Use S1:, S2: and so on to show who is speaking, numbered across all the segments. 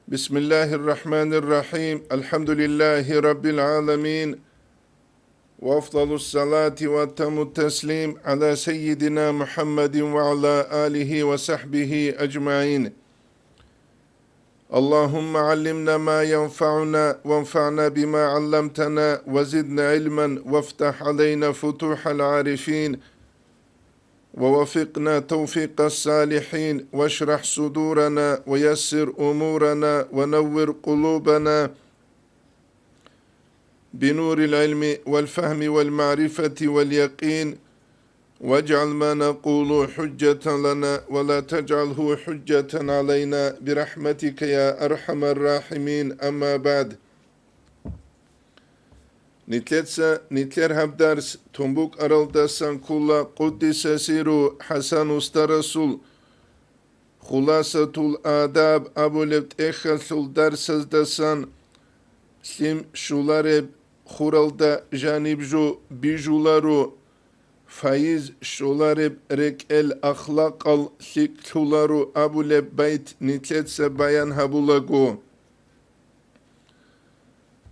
S1: بسم الله الرحمن الرحيم الحمد لله رب العالمين وأفضل الصلاة وأتم التسليم على سيدنا محمد وعلى آله وصحبه أجمعين اللهم علمنا ما ينفعنا وانفعنا بما علمتنا وزدنا علما وافتح علينا فتوح العارفين ووفقنا توفيق الصالحين واشرح صدورنا ويسر أمورنا ونور قلوبنا بنور العلم والفهم والمعرفة واليقين واجعل ما نقول حجة لنا ولا تجعله حجة علينا برحمتك يا أرحم الراحمين أما بعد نتلر هم درس تنبوك أرالدسان كلا قدس سيرو حسن استرسول خلاصة الآداب أبو لبت إخل درس دسان سلم شولارب خورالدا جانب جو بيجولارو فايز شولارب رك الأخلاق الثكتولارو أبو لب بيت نتلر بيان هبولاغو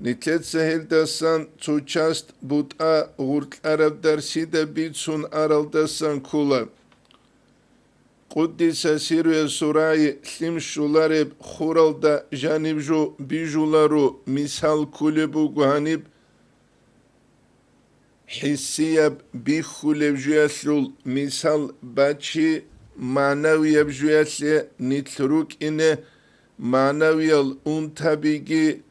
S1: نتلت هلدسان تشاست بوتا غورت عرب درسيدا بيتسون أرالدسان كولا قدس سيرو سوراي سلم شولارب خورالدا جانب جو بيجولارو مثال كولبو غانب حسيب بيخولب جواسلول مثال باتشي معنوي بجواسل نتلروك إنه معنوي الانتبيجي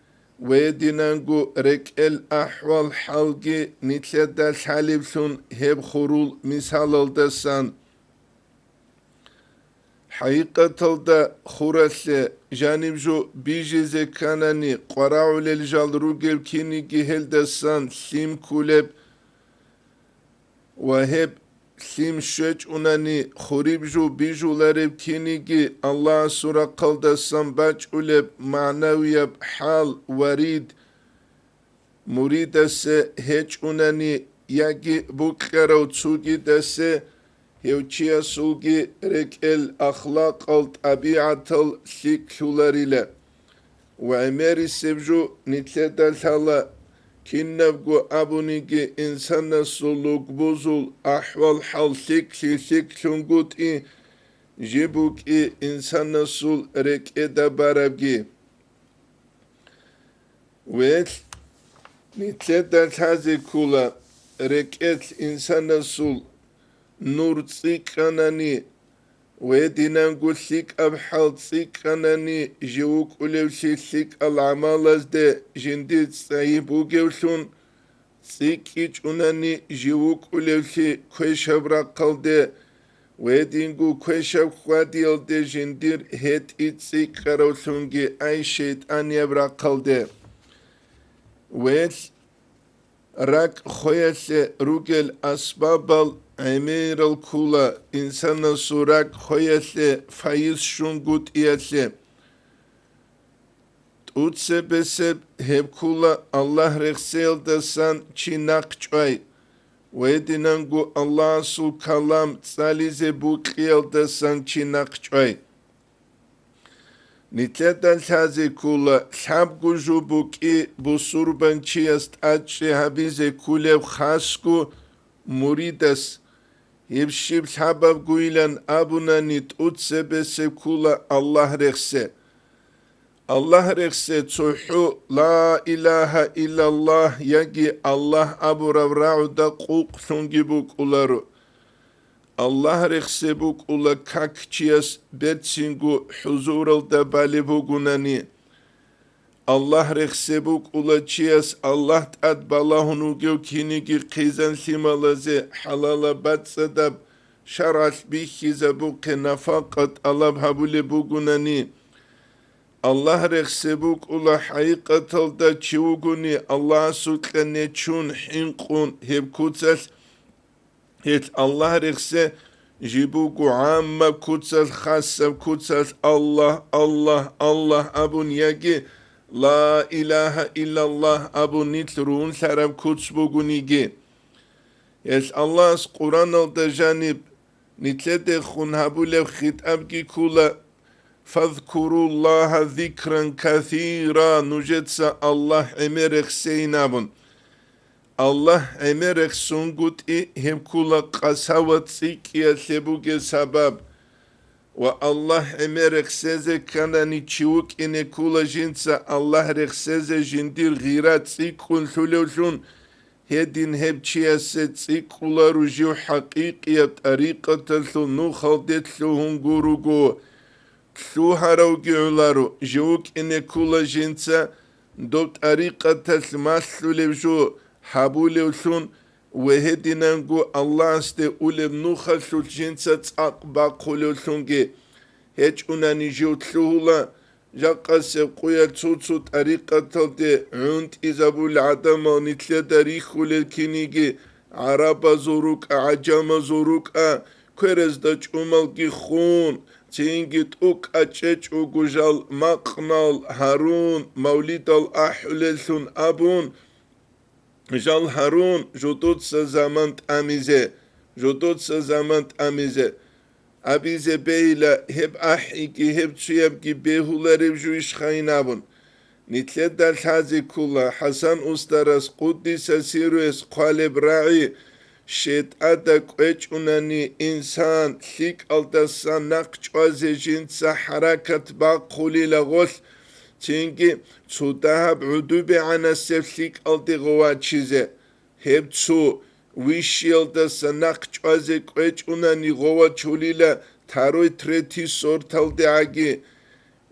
S1: ويدينانغو رك الأحوال حالجي نتلد الحالبسون هب خرول مثال الدسان حقيقة الدا خورسل جانب جو بيجي زكاناني قراعو للجال روغل كيني جهل دسان سيم كولب وهب سيم شوچ اوناني خوريب جو بيجو لارب كيني جي الله سورة قل دسان باج اولب معنوية حال وريد مريد دسه هج اوناني ياجي بوكرو تسوغي دسه هيوچيا سوغي رك الأخلاق الطبيعة السيكولاريلا وعماري سبجو نتلدل ثلا كنبغو أبونيجي إنسان سلوك بوزول أحوال حال سيكلونغوت جيبوك إنسان سول رك إدا باربجي ويل نتلدل هذه كولا رك إنسان سول نور تسيكاناني ويدينانغو سيك أبحال تسيكاناني جيوك أولوشي سيك العمالز دي جنديد سايبو جيوشون سيك إيج أوناني جيوك أولوشي كويشاب راقال دي ويدينغو كويشاب خواديال دي جندير هيت إيج سيك خاروشونجي أي شيطان يبراقال دي ويد راك خويس روغل أسبابال أمير الكولا إنسان سوراك خويس فايز شونغوت إياسي تودسي بسب هب كولا الله رخسيل دسان چيناق چوي ويدينانغو الله سو كلام تساليزي بوكيل دسان چيناق چوي نتلدن تازي كولا سابقو جو بوكي بسوربان چيست أجي هبيزي كولي خاسكو مريدس يبشيب سبب قويلان أبونا نتؤتسي بسي كولا الله رخسي الله رخسي تسوحو لا إله إلا الله يجي الله أبو رورعو دا قوق ثنجي بوك أولارو الله رخسي بوك أولا كاكتشيس بيتسينغو حضور الدبالي بوغوناني الله رخسبوك اولا چياس الله تاد بالاهنو گيو كينيگي قيزان سيمالازي حلالا بات سدب شرعش بيخي زبوك نفاقت الله هبولي بوغوناني الله رخسبوك اولا حقيقة الدا چيوغوني الله سوكني چون حنقون هب كوتساس هيت الله رخسي جيبوكو عامة كوتساس خاصة كوتساس الله الله الله أبون يجي لا إله إلا الله أبو نتلرون سرب كتس بوغونيجي يس الله قرآن الدجانب نتلد خون هبو لو خطاب كي كولا فاذكروا الله ذكرا كثيرا نجتسا الله امرخ سينابن الله امرخ سنگوت هم كولا قساوت سيكيا سبوغي سبب والله امرخ سيزي كانني تشوك إني كولا جنسا الله رخ سيزي جندير غيرات سيكون ثلوثون هدين هبچيا سيكولا رجيو حقيقية طريقة تلثو نو خلدت ثلوهم غوروغو ثلو هاروغي علارو جوك إني كولا جنسا دو طريقة تلثماثلو لبجو حابولوثون وهدينانغو الله استي أولم نوخلثو جنسا تاقبا قولوثونغي هج أناني جو تلوهلا جاقا سيقويا تسوتسو طريقة تلتي عند إزابو العدم ونتلي تاريخو للكينيغي عربا زوروك عجام زوروك كورز داج أمالكي خون تينجي توك أچيچ وغجال مقنال هارون موليد الأحلثون أبون جال هارون جدود سزمان تأميزه أبيزه بيلا هب أحيكي هب تشيبكي بيهولا ربجوش خاينابون نتلد الحازي كلها حسن أسترس قدس سيروس قالب راعي شيت أدك ويجوناني إنسان ثيك ألتسان نقش وزيجينسا حركة باقولي لغوث تينجي تسودها بعدوبي عنا السفليك ألتي غواتشيزي هب تسو ويشيلدسا نقش وزيك ويجوناني غواتشولي لا تاروي تريتي سورتال دعاقي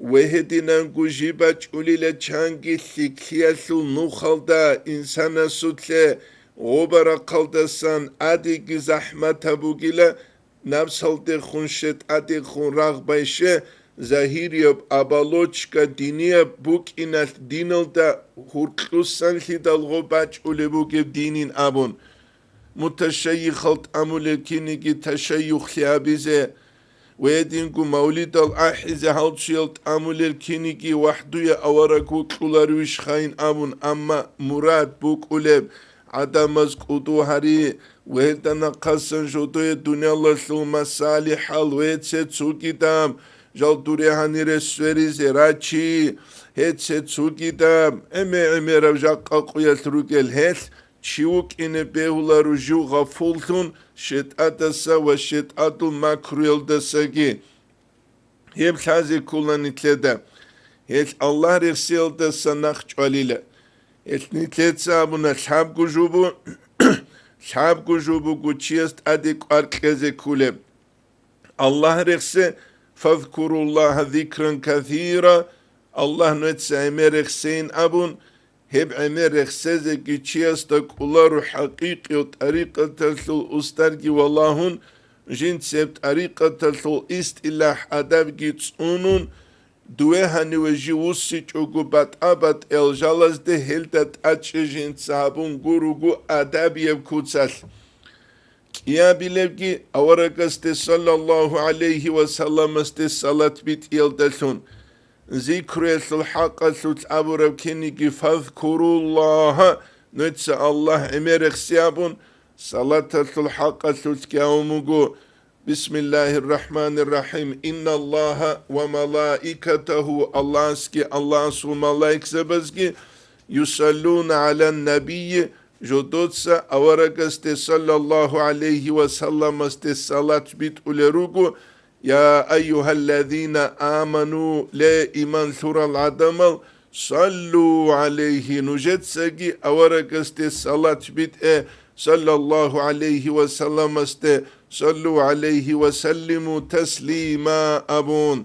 S1: وهدينانغو جيبا چولي لا چانجي ثيكيالو نوخالدا إنسانا سوتلي غبرا قلدسان أديك زحمة بوغيلا نفسالتي خونشت أديك خون رغبايشه زهيريب أبالوچكا دينيب بوك إنال دينل دا هورقلوسان لدال غباچ أولي دينين أبون متشيخلت أمولكينيكي تشيخ لأبيزي ويدينكو موليد الأحيزي هالشيلت أمولكينيكي وحدوية أوركو كولاروش خاين أبون أما مراد بوك أوليب عدمز قدو هاري وهدنا قصن جدوية دنيا الله سلما صالح الويت سيتسوكي دام جال دوري هاني رسوري زراچي هيت سيتسوكي دام امي رجاق قوية تروكي الهيث چيوك إنه بيهولا رجو غفولتون شت أدسا وشت أدو ماكرويل دساقي هيب خازي كولا نتلدا هيت الله رسيل دسا نخش وليلا هيت نتلدسا أبونا شعب جوبو قوچيست أديك أركزي كولب الله رخسي فاذكروا الله ذكرا كثيرا الله نتسا عمير رخسين أبون هب عمير رخسيزي قوچيستك الله حقيقي وطريقة تلثل أسترقي واللهون جنت سبت طريقة تلثل إست إلا أدب جيتسونون دوها نوجي وسيج وقبات أبات الجالز ده هلتت أتشجين صابون قروقو أداب يبكوتسال كيا بلبكي أورقست صلى الله عليه وسلم است صلاة بيت يلدلون ذكر الحق سوت أبو ربكينيكي فاذكروا الله نتسى الله امرخ سيابون صلاة الحق سوت كيومو بسم الله الرحمن الرحيم إن الله وملائكته الله سكي الله سو ملائك سبزكي يصلون على النبي جدودسا أورقست صلى الله عليه وسلم است صلاة بيت أولروغو يا أيها الذين آمنوا لا إيمان ثورة العدمل صلوا عليه نجدسكي أورقست صلاة بيت صلى الله عليه وسلم است صلوا عليه وسلموا تسليما أبون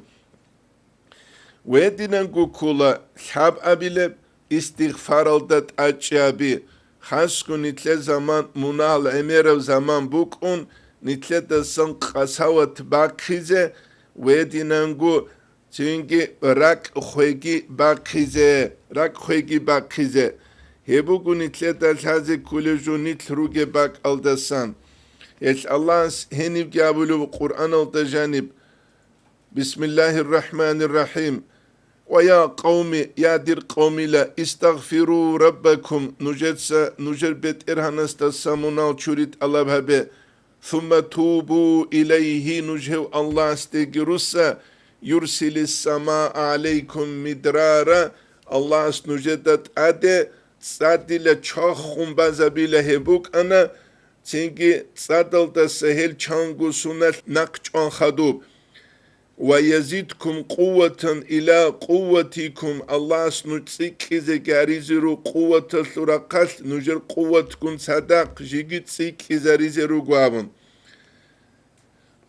S1: ويدنانكو كولا حاب أبيلب استغفار الدت أجابي خاسكو نتلي زمان منال عميرو زمان بوكون نتلي دسان قساوة باقخيزة ويدنانكو تنجي راك خويجي باقخيزة هبوكو نتلي دلحازي كوليجو نتلروجي باق الدسان الله هنيب جابلو القرآن التجانب بسم الله الرحمن الرحيم ويا قومي يا دير قومي لا استغفروا ربكم نجربت إرهانست السامونا وشوريت الله بهبه ثم توبوا إليه نجهو الله استغروسا Yursilis sama aleykum midrara. Allah snujedat ade tsadile çakhum bazabile hebuk ana çünkü tsadalda sehel çangu sunat nakçan khadub. Ve yazidkum kuvveten ila kuvvetikum. Allah snutsikize gariziru kuvvete surakal nujer kuvvetkun sadak jigitsik rizeru guavun.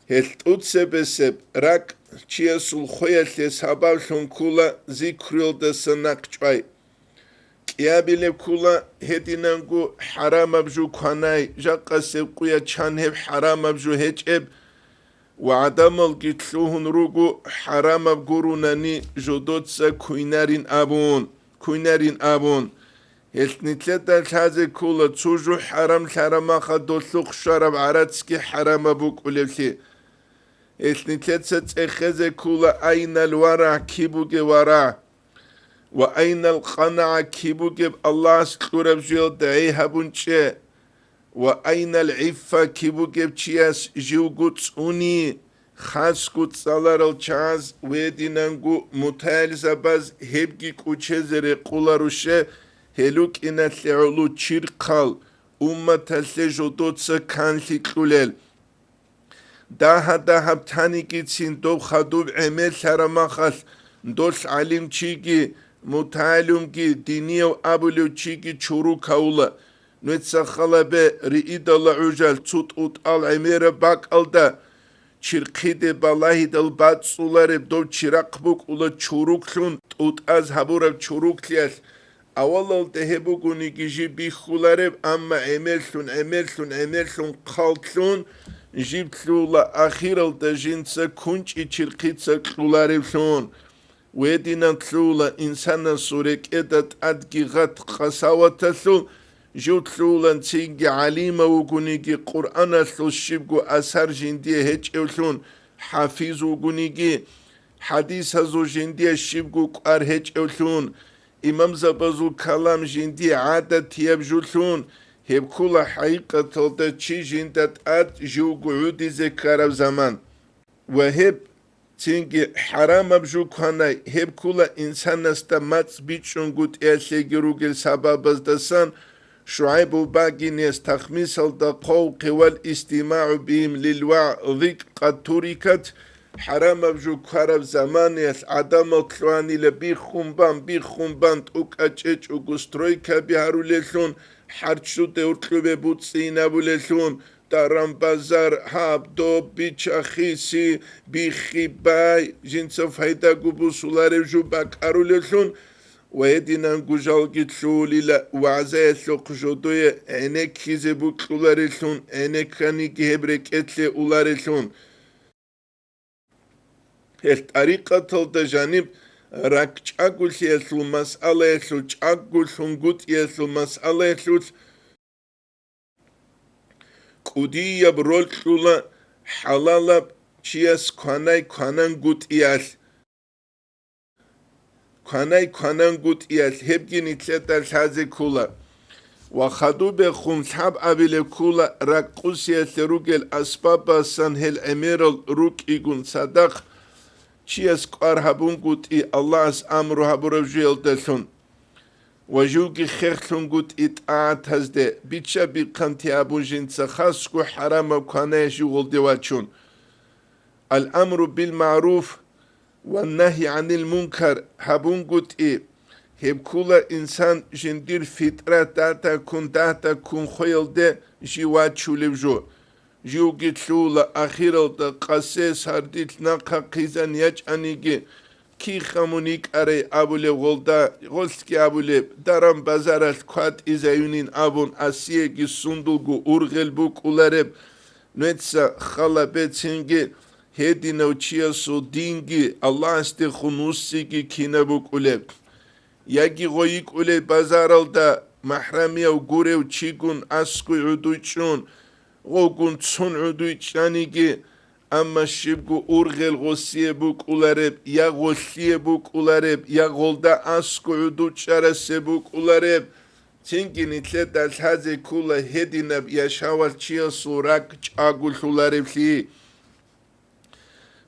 S1: Heltutsebeseb rak çiyasul khoyatli sabavlun kula zikril sanakçay. Kiyabile kula hedinangu haram abju khanay jaqaseb kuya chanheb haram abju hecheb ve adamel gitluhun rugu haram abgurunani jodotsa kuinarin abun Heltnitleta thaze kula tsuju haram harama khadoluk sharab aratski haram abuk ulevli Heltnitletsa tsecheze kula aynal wara kibuge wara وأين القناعة كيبوكب الله سكورب جيل دعي هبونچه وأين العفة كيبوكب چياس جيوغوت أوني خاص كوت سالار الچاز ويدينانگو متعالزة باز هبگي كوچه زره قولاروشه هلوك إنا تلعلو چيرقال تلسي جودوتسا كانلي كلول daha tani gitsin dob khadub emel saramakhal dos alim chigi mutalum ki diniyo abulu chigi churu kaula nutsa khalabe riidala ujal tut ut al emere bak alda çirqide balahi dal bat suları do çirak buk ula çuruklun ut az habura çuruklias avalal tehebu guni giji bixulareb amma emelsun qaltlun jibtlula akhiral da jinsa kunç içirqitsa klularevsun ويدينا تلولا إنسانا سوريك إدت أدقي غت خساوة جو تلولا تيجي عليما وقنيجي قرآن تلو الشبقو أسهر جندية هيج إولون حافظ وقنيجي حديث هزو جندية الشبقو قار هيج إولون إمام زبازو كلام جندية عادة تياب جولون هب كل حقيقة تلتا چي جندت أد جو قعودي ذكر زمان وهب Çünkü haram abju kanay hep kula insanasta mats biçungut ersegerugel sababazdasan şuaybu bagines takhmisal da qaw qiwal istima'u bihim lil wa'zik qad turikat haram abju karab zamaniyas adam otlani ile bir khumban ukaçeç ugustroyka biharulelsun harçu de urtlube butsina bulelsun Daram bazar habdo bichachisi bichibay jinsa fayda gubusular jubak arulelsun ويدينا نقول جتلولي لا وعزايا سوق جودوية أنك كيزبو كلاريسون أنك كاني كهبرك أتلي أولاريسون الطريقة تلتا جانب راك تشاقل سيسو مسألة يسو تشاقل سنقود يسو مسألة يسو كودية برول كولا حلالا چياس كانان قود إياس كانان قود إياس هبجي نتلتا الحازي كولا وخدو بخوم صحاب أبيل كولا راقوسيا ثروغل أسبابا سنهل أميرال روك إيقون صدق چياس قار هبون قود إي الله أس أمرو هبورو جيل دلون وجوغي خيخلون قد إطاعت هزده بيتشا بيقانتي أبو جنسا خاسكو حرام وكانايا شغل دواتشون الأمر بالمعروف والنهي عن المنكر هبون قد إيه هب كولا إنسان جندير فترة داتا كون خيل ده جيواتشو لبجو جوغي تلولا أخيرال ده قاسيس هرديت ناقا قيزان يجانيجي کی خمونیک اره ابوله غلدا غلسکی ابوله درام بازارت کوات ایزایونین ابون اسیه گی سندلگو ارغل بو کولارب نتسا خالا بتسنگی هدی نوچیا سو دینگی الله استی خنوسی گی کینه بو کولب یکی غوی کوله بازارالدا محرمی و گوره و چیگون اسکوی عدویچون غوگون چون عدویچانیگی Ama şibgu urgel gosiye buk ulareb ya gosiye buk ulareb ya golda askudu çarese buk ulareb çünkü nitle dalhaze kula hedinab yaşaval çiya surak çagul ulareb li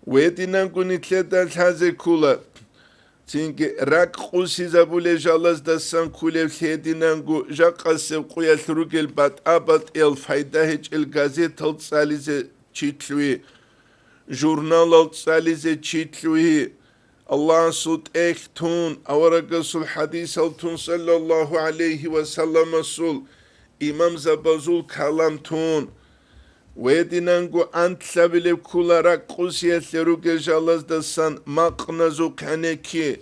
S1: ويدينانكو نتلتا الحازي كولا تينكي راك قوسي زابولي جالس دسان كولي فليدينانكو جاقا سيبقويا ثروكي البات آبات الفايدة هيج الغازي تلتساليزي تشيتلوي جورنال التساليزي تشيتلوي الله صوت اختون اورقص الحديث التون صلى الله عليه وسلم السول إمام زبازول كلام تون ويدينانغو أنت سابلي كولا راقوسيا ثروك جالس دسان مقنزوق هنكي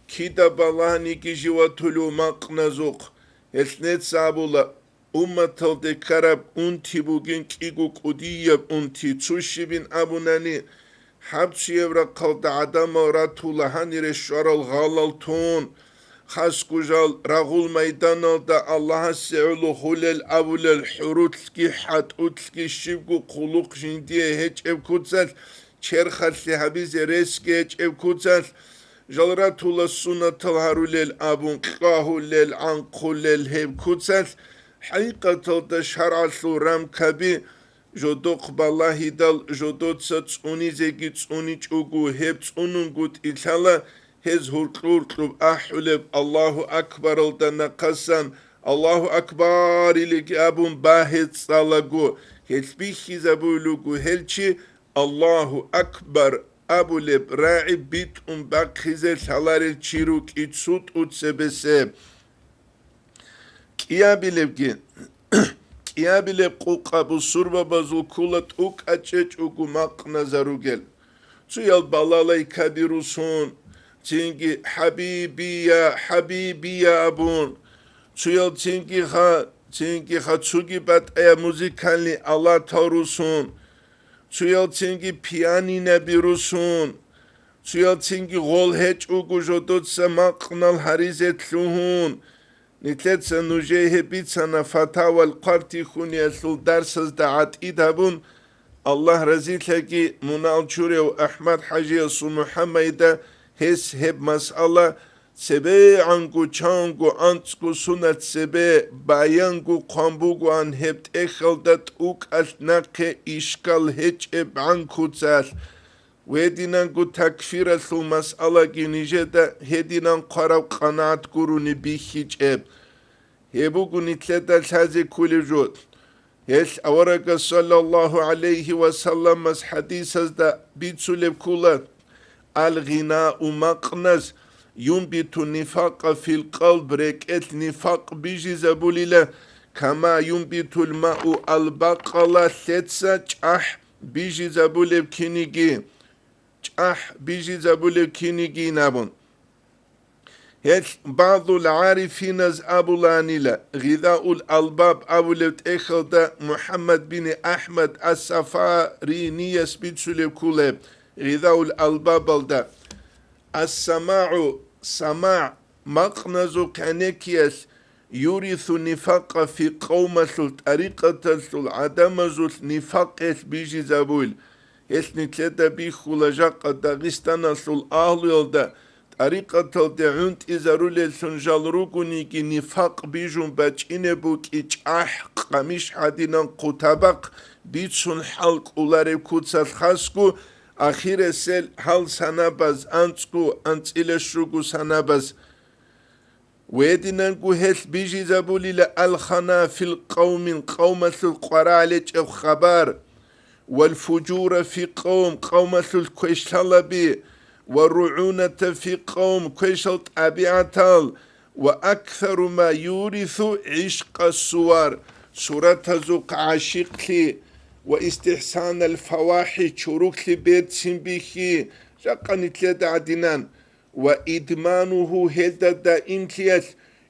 S1: كيدا بالاني كي جواتولو مقنزوق اثنت سابولا أمة الدكارب أنتي بوغين كيغو قديب أنتي تشوشي بين أبوناني حبشي يبرقل دعدام وراتولا هاني رشوار الغالال تون خاسكو جال رغول ميدانو دا الله سعولو خلال أول الحروتلكي حاتوتلكي شبكو قلوق جندية هيج ابكوتزال چرخل لحبيز ريسكي هيج ابكوتزال جال راتولا السنة الهاروليل أبون قاهو ليل عنقو ليل هبكوتزال حقيقة دا شرع رام كبي جودوق بالله دال جودوت تصوني زيكي تصوني چوغو هب تصونون قوت إتالا هز هرقلب أحلب الله أكبر الدنا قسن الله أكبر إليك أبون باهد صالقو هلبيخي زبولوغو هلچي الله أكبر أبو لب راعي بيت باقخيزة سالاري چيروك إتسوت أتسبسب كيابي لبكي كيابي لب قوقا بسربا بازو كولت أوك أچيچ أوكو ماق نظروغل سويال بالالاي كبيروسون تينكي حبيبي يا أبون سويال تينكي خا تسوكي بات ايا موزيكالي الله تاروسون سويال تينكي بياني نبيروسون سويال تينكي غول هيج اوغو جودوت سماقنال هريزت لوهون نتلت نوجيه بيتسانا فتاوى القارتي خوني أسل درسز دعات إدهبون الله رزيل لكي منال جوري وأحمد حاجي أسل محمد هس هب مسألة سبي عنكو چانكو أنتكو سنة سبي بايانكو قنبوكو أن هبت إخلدت أوك أثناك إشكال هج إب عنكو تسال ويدينانكو تكفير أسل مسألة جنيجة هدينان قرب قناعت كوروني بيخيج إب هبوكو نتلتا الحازي كولي جود هس أورك صلى الله عليه وسلم مس حديث دا بيتسو لبكولا الغناء مقنز ينبت النفاق في القلب ركت نفاق بيجي زبوليلا كما ينبت الماء البقلة ثتسا چح بيجي زبولي بكينيجي چح بيجي زبولي بكينيجي نابون بعض العارفين أبولانيلا غذاء الألباب أبولت إخلد محمد بن أحمد السفاري نيس بيتسولي كوليب غذاء الألباب دا السماع سماع مقنز كانيكيس يورث نفاق في قومة طريقة عدم نفاق بيجي زابول يسني تلتا بيخو لجاق داغستان الأهل دا طريقة دعونت إزارولي سنجالروكوني كي نفاق بيجون باچيني بوك إچاح قميش حدينا قطابق بيتسون حلق أولاري كوتسال خاسكو أخير سل هل سنابز أنتكو أنتيل شروكو سنابز ويدينانكو هل بيجي زابولي لألخنا في القوم قومة القرالج أو خبار والفجور في قومة الكويشتالبي والرعونة في قوم كويشلت أبيعتال وأكثر ما يورث عشق الصور سورة زوق عاشقلي واستحسان الفواحش شروك بيت سنبيخي شاقا نتلاد عدنان وإدمانه هيدا دا إنتياس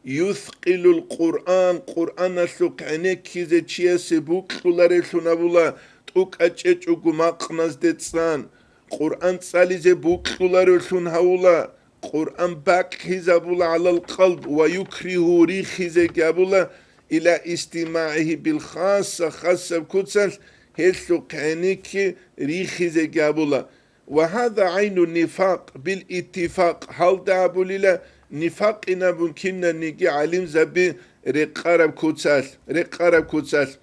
S1: يثقل القرآن قرآن سوق عنيك كيزة چيا سبوك لولاري سنابولا توك أجيج وقماق نزدتسان قرآن ساليزي بوك لولاري سنهاولا قرآن باك هزابولا على القلب ويكره ريخ هزابولا إلى استماعه بالخاصة خاصة بكتسال هسوق عنيك ريخ هزابولا وهذا عين النفاق بالاتفاق هل دعبوا لله نفاق إنا ممكننا نيجي علم زبي رقارب كوتساس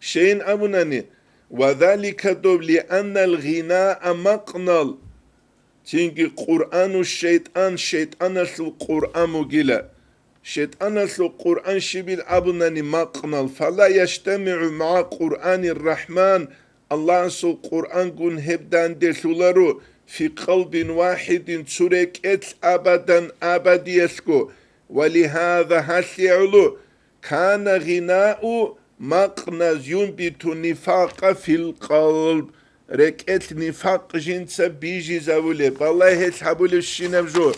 S1: شين أبناني وذلك دوب لأن الغناء مقنل تنجي قرآن الشيطان القرآن مجيلا شيطان القرآن شبيل أبناني مقنل فلا يجتمع مع قرآن الرحمن الله سو قرآن قن هبدان دلولارو في قلب واحد ترك أبدا أبديسكو ولهذا هسيعلو كان غناء مقنز ينبت نفاق في القلب ركت نفاق جنس بيجي زاولي بالله يسحبوا الشنبجو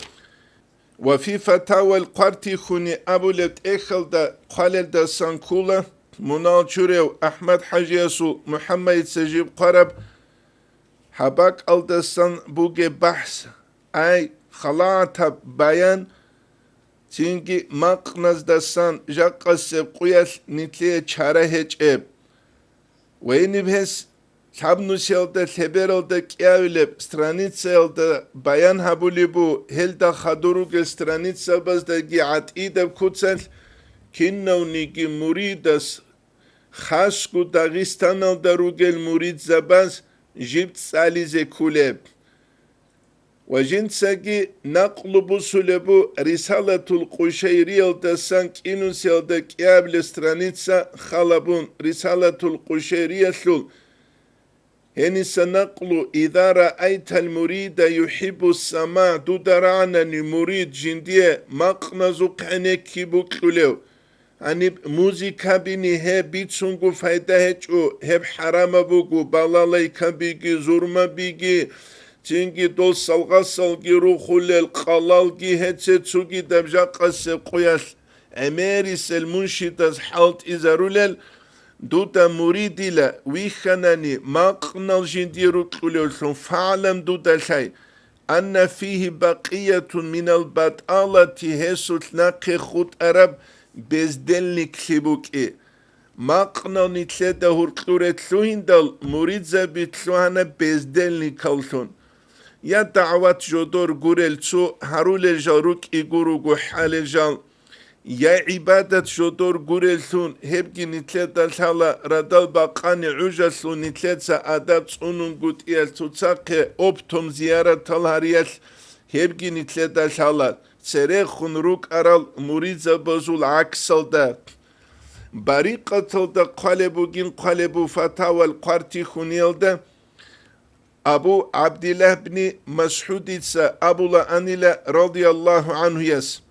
S1: وفي فتاوى القرطي خوني أبولت إخل دا قالل دا سانكولا منال جوريو أحمد حجيسو محمد سجيب قرب حباك الدسان بوغي بحث أي خلاعة بيان تنجي مقنز دسان جاقس قياس نتليه چاره هج اب ويني بهس Sabnu selda seberalda kjavile stranica bayan habulibu helda khaduruge stranica bazda giat ida kutsel kinnaunigi muridas khasku Dagistanal darugel murid zabaz jibt salize kuleb وجنساقي نقلب سلبو رسالة القشيري الدسان كينو سيلدا كياب لسترانيتسا خلبون رسالة القشيري سل هني سنقل إذا رأيت المريد يحب السماع دودرعنني مريد جندية مقنزو قعنكي بكلو يعني موزيكا بني هب بيتسونغو فايدة هجو هب حرام بوغو بالالاي كبيجي زورما بيجي تنجي دول سلغا سلغي روخول القلالجي هتسوغي دبجا قاسب قياس أميريس المنشد حالت إزارولل دوتا مريدي لا ويخناني ما قنال جنديرو تقولون فعلم دوتا شيء أن فيه بقية من البطالة هسو تناقي خود عرب بزدلنك سيبوك ما قنال نتلده هرقلورة تلوين دال مريد زبي تلوهانا بزدلنك كالسون يا دعوات جدور غورل تو هارول جاروك إيغورو غو حال جال يا عبادة جدور غورلسون هبجي نتلت الحالة ردال باقاني عجسون نتلت سعادات سونون قد إيال تتاقي أبتم زيارة الهاريال هبجي نتلت الحالة سريخون روك أرال مريد بزول عكسل دا بريقة دا قالبو جين قالبو فتاوى القارتي خونيل دا أبو عبد الله بن مسعود أبو لأنيلا رضي الله عنه يس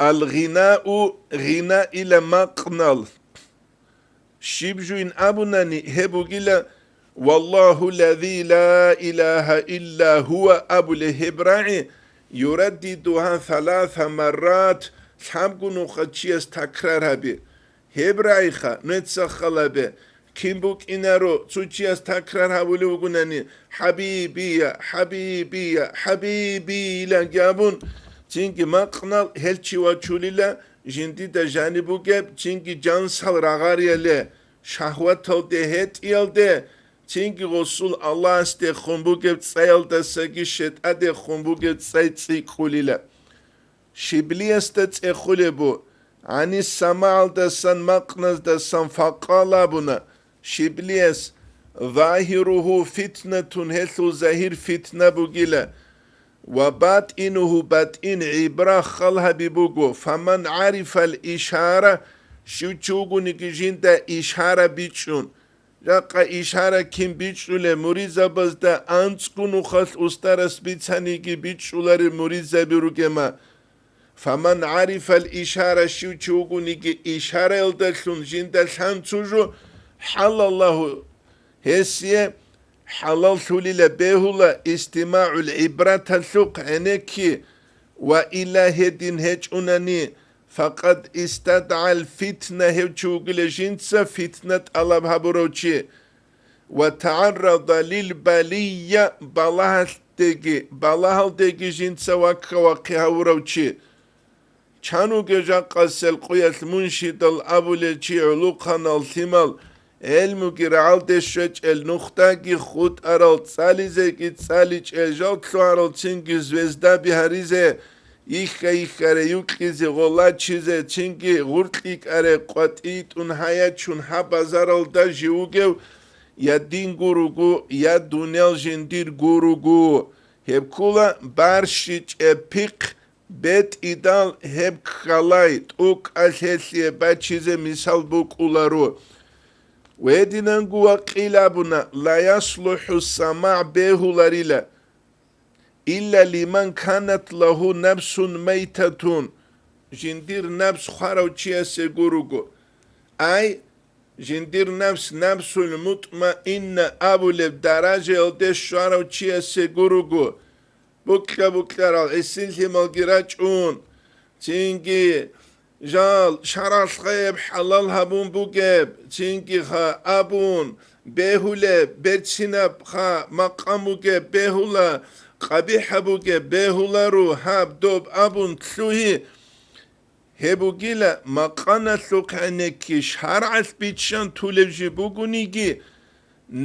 S1: الغناء غناء إلى مقنال شبجوين أبناني هبو جلا والله الذي لا إله إلا هو أبو الهبراعي يرددها 3 مرات سامقونو خدشيس تكرارها بي هبراعي خا نتسخلا بي كيمبوك إنارو تسوچياس تكرارها ولوغناني حبيبي حبيبي حبيبي لا جابون Çünkü maqnal helçi vaçulila jindi de janibu geb çünkü cansal ragariyale şahvat olde het yelde çünkü Resul Allah este khumbu geb tsayalda sagi shet ade khumbu geb tsaytsi kulila şibliyeste tsekhule bu ani samal da san maqnaz da san faqala buna şibliyes zahiruhu fitnetun hesu zahir fitne bu gile وباطنه باطن عبرة خلها ببوغو فمن عرف الإشارة شو تشوغو نكجين دا إشارة بيتشون جاقا إشارة كم بيتشو لمريزة بز دا أنسكونو خلص أسترس بيتسانيكي بيتشو لاري مريزة بيروكما فمن عرف الإشارة شو تشوغو نكي إشارة يلدشون جين دا شان تشوجو حل الله هسيه حلال سولي بهولا استماع العبرة السوق عنكي وإلى هدين هجوناني فقد استدعى الفتنة هجوغل جنس فتنة الله بروچي وتعرض للبلية بلاها دقي جنس وكا وروچي چانو گجا قسل قياس منشد الأبوليچي علوقان الثمال علمو گرعال دشوچ النختاگی خود ارال سالیزه گی سالیچ الجال کلو ارال چنگی زوزده بیهریزه Ихаре юкизе голачизе чинги гуртлик аре qatit unhaya chun ha bazaralda jiugev ya din gurugu ya dunel jindir gurugu hep kula barshich epik bet idal hep khalait uk alhesye bachize misal bu kularu wedinangu aqilabuna la yasluhu sama' behularila İlla liman kanat lahu nefsun meytetun. Jindir nefs xaravçiye segurugu. Ay jindir nefsul mutmainne abulev daraje elde şaravçiye segurugu. Buklar al esilhim al giraçun. Çünkü jal şaral xayeb halal habun bugeb. Çünkü ha abun behule berçinab ha maqamuge behula قبیح بوگه بهولارو هب دوب ابون تلوهی هبوگیلا مقانا سوکنکیش هر عز بیچان طولوجی بوگونیگی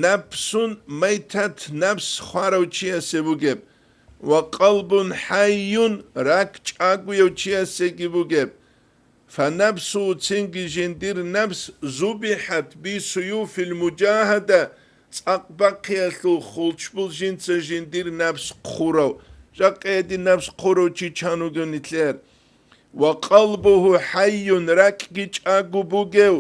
S1: نفسون میتت نفس خوارو چیه سبوگب و قلبون حیون رکچ آگویو چیه سگی بوگب فنفسو تنگی جندیر نفس زوبیحت بی سیوف المجاهده Aqbaqiyaslu xulçbul jinsa jindir nefs qurav. Jaqedi nefs qurav çiçanu gönitler. Ve qalbuhu hayyun rakgiç agu bugev.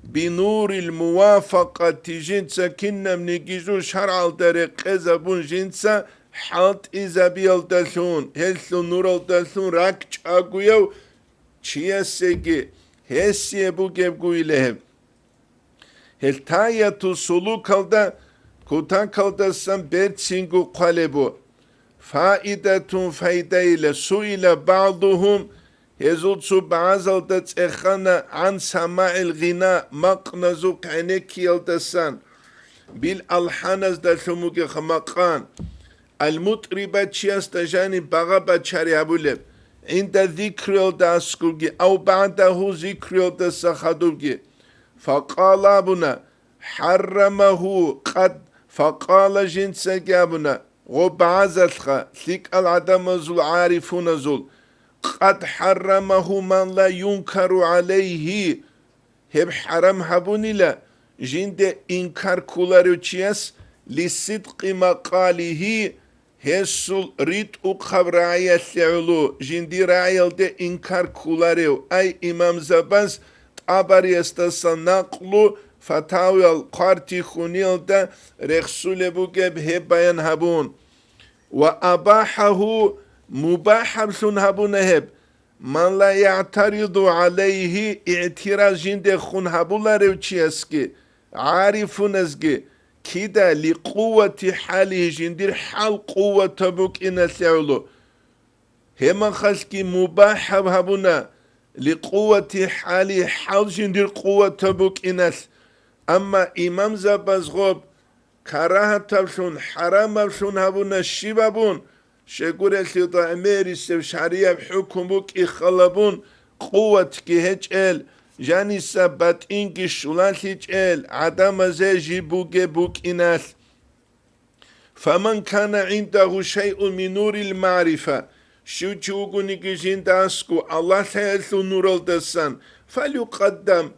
S1: Binuril muvafaqati jinsa kinnem nigizu şar'al dere qezabun jinsa halt izabiyal dalsun. Helsu nural dalsun rakç agu yev. Çiyasegi hessiye bugev guilehem. Heltayatu sulu kalda kutan kaldasan berçingu qalebu faidetun fayda ile su ile ba'duhum hezulsu bazalda tsexana an sama'il gina maqnazu kaneki yaldasan bil alhanaz da şumuge xamaqan المطربة چیستجانی باغا بچاری ابوله عند ذکر داسکوگی او بعده ذکر دسخدوگی فقال ابونا حرمه قد فقال جنس جابنا وبعزلخ ثق العدم زل عارفون زل قد حرمه من لا ينكر عليه هب حرم هبوني لا جند انكار كولاريوچياس لصدق مقاله هسل ريت اقبرايا سعلو جندي رايل دي انكار كولاريو اي امام زباز اباريستا نقلو فتاوي القارتي خونيل دا رخصول بوغب هباين هبون واباحه مباح بسون هبون هب من لا يعترض عليه اعتراض جند خون هبولا روچيسكي عارفون ازكي كده لقوة حاله جندير حال قوة بوك إنا سعلو هما خلقي مباح هبونا لقوة حاله حال جندير قوة بوك إناس أما إمام زبازغوب كراهة تبشون حرام بشون هبونا الشبابون شكور السيطة أميري شريعة بحكم بوك إخلابون قوة كي هجل جاني سبات إنكي شولان هجل عدم زيجي بوك إناس فمن كان عنده شيء من نور المعرفة شو تشوغوني كجين داسكو الله سيلثو نور الدسان فليقدم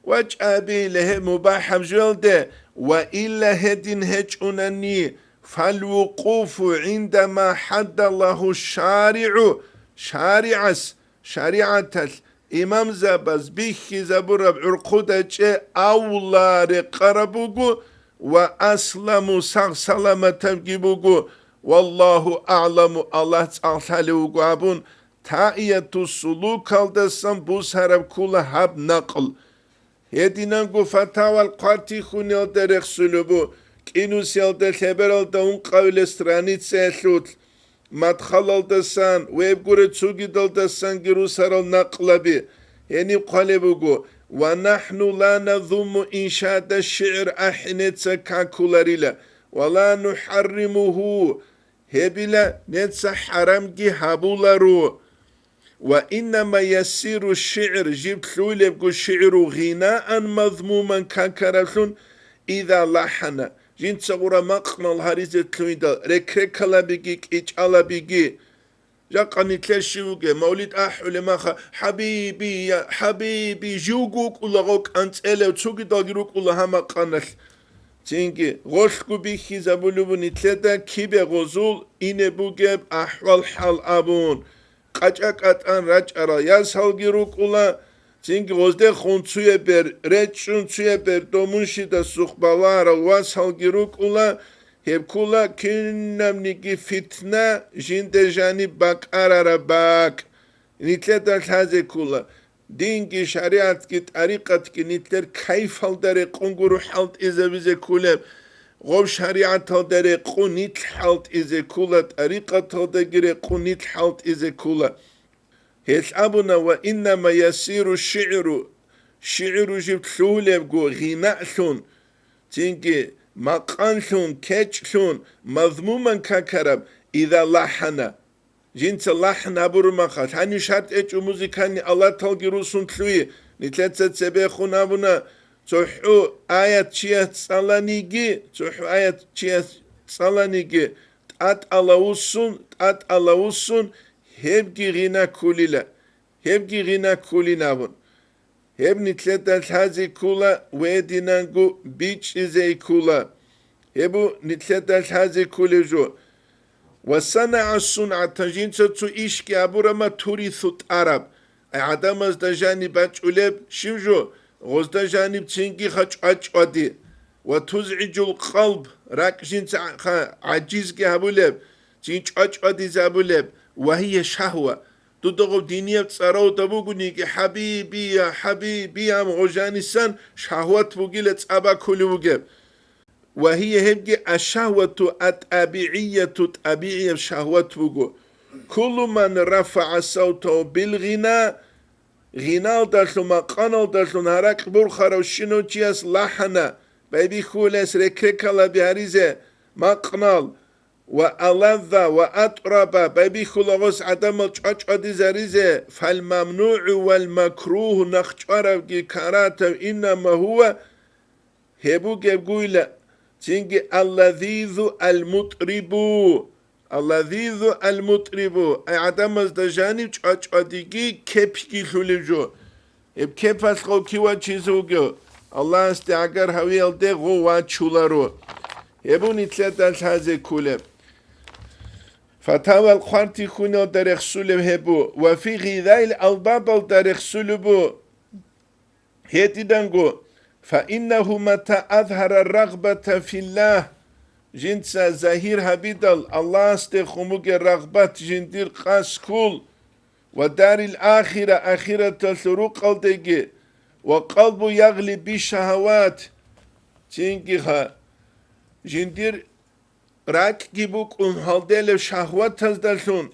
S1: وجأبي له مباح جلده وإلا هدين هجونني فالوقوف عندما حد الله الشارع شارعة إمام زباز بيخي زبورب عرقودة أولا رقربوغو وأسلم سلامة بوغو والله أعلم الله تعالى وقابون تائية السلوك كالدسان بوس هرب كل هب نقل هدينانگو فتاوى القارتي خوني الدرخ سلوبو كينو سيالده خبر الدون قول استرانيت سيحلوت مدخل الدسان ويب قرد سوغي دلدسان جروس هرال نقل بي يعني قالبوغو ونحن لا نظم إنشاء الشعر أحنت سكاكولاريلا ولا نحرمه هبلا نتسا حرمجي هبولارو وإنما يسير الشعر جبت لولبقو الشعر غناء مضموما كاكرسون إذا لحن جنت سغورا مقنا الهاريزة تلويدا ركركلا بيجيك إجالا بيجي جاقني تلشيوجي مولد أحول ماخا حبيبي يا حبيبي جوجوك ولا غوك أنت إلا تسوقي داغيروك ولا هما قنل تينجي غوشكو بيخي زبولوبو نتلتا كيبه غزول إنه بوغيب أحوال حال أبون قاچاك أتان راجارا ياسال گيروك ولا تينجي غزده خونسوية بر رجشون سوية بر دومونشي دا سوخبالارا واسال گيروك ولا هبكولا كنم نيجي فتنة جند جاني باك أرارا باك نتلتا الهازي كولا دينجي شريعت كي طريقت كي نتلر كيف هالداري قنقرو حالت إذا بيزي كولا غوب شريعت هالداري قنيت حالت إذا كولا طريقة هالداري قنيت حالت إذا كولا هيش أبونا وإنما يسير الشعر شعر جبت لولبقو غناء ثون تينجي مقانشون كيتشون مضموما كاكرب إذا لحنا جنس لحن أبور مخات هني شرط إيش موسيقاني الله تلقيروسون تلوي نتلتت سبيخون أبونا تحو آيات شيئت صلانيجي تحو آيات شيئت صلانيجي تات ألاوسون هبجي غنا كوليلا هبجي غنا كولينا أبون هب نتلتت هذه كولا ويدينانجو بيتش زي كولا هبو نتلتت هذه كولا جو وصنع الصنعة تجينسو تو إشكي أبورا ما توريثو عرب عدم از دجاني باج أولب شمجو غز دجاني بتنجي خج أجودي وتزعج القلب راك جنس عجيز كي هبولب جنس أجودي زابولب وهي شهوة تدغو دينية بتصارو تبوغني كي حبيبي يا حبيبي يا مغجاني سن شهوة بوغي لتسابا كل وغب وهي هبجي الشهوة الطبيعية طبيعية شهوة بوغو كل من رفع صوته بالغناء غناء دلتو مقانل دلتو نهارك برخارو شنو تياس لحنا بيبي خولس ركركالا بهاريزة مقنال وألذ وأطرب بيبي خلغوس عدم الچاچ ادي زريزة فالممنوع والمكروه نخچارب جي كاراتو إنما هو هبو جبگويلة تينجي اللذيذ المطرب اللذيذ المطرب اي عدم از دجاني چاچ اديگي كيبكي خلجو اب كيباس خو كيوا چيزوگو الله استعجر هويل ده غو وچولارو هبو نتلتل هذه كولب فتاوى القرطي خونو درخ سلب هبو وفي غذاء الألباب درخ سلبو هيتي دنگو فإنه متى أظهر الرغبة في الله جنس زهير هبيدل الله استخموك الرغبة جندير قاس كل ودار الآخرة آخرة الثروق قلدك وقلب يغلي بالشهوات تنجيها جندير راك جيبوك هالدل شهوات تزدلشون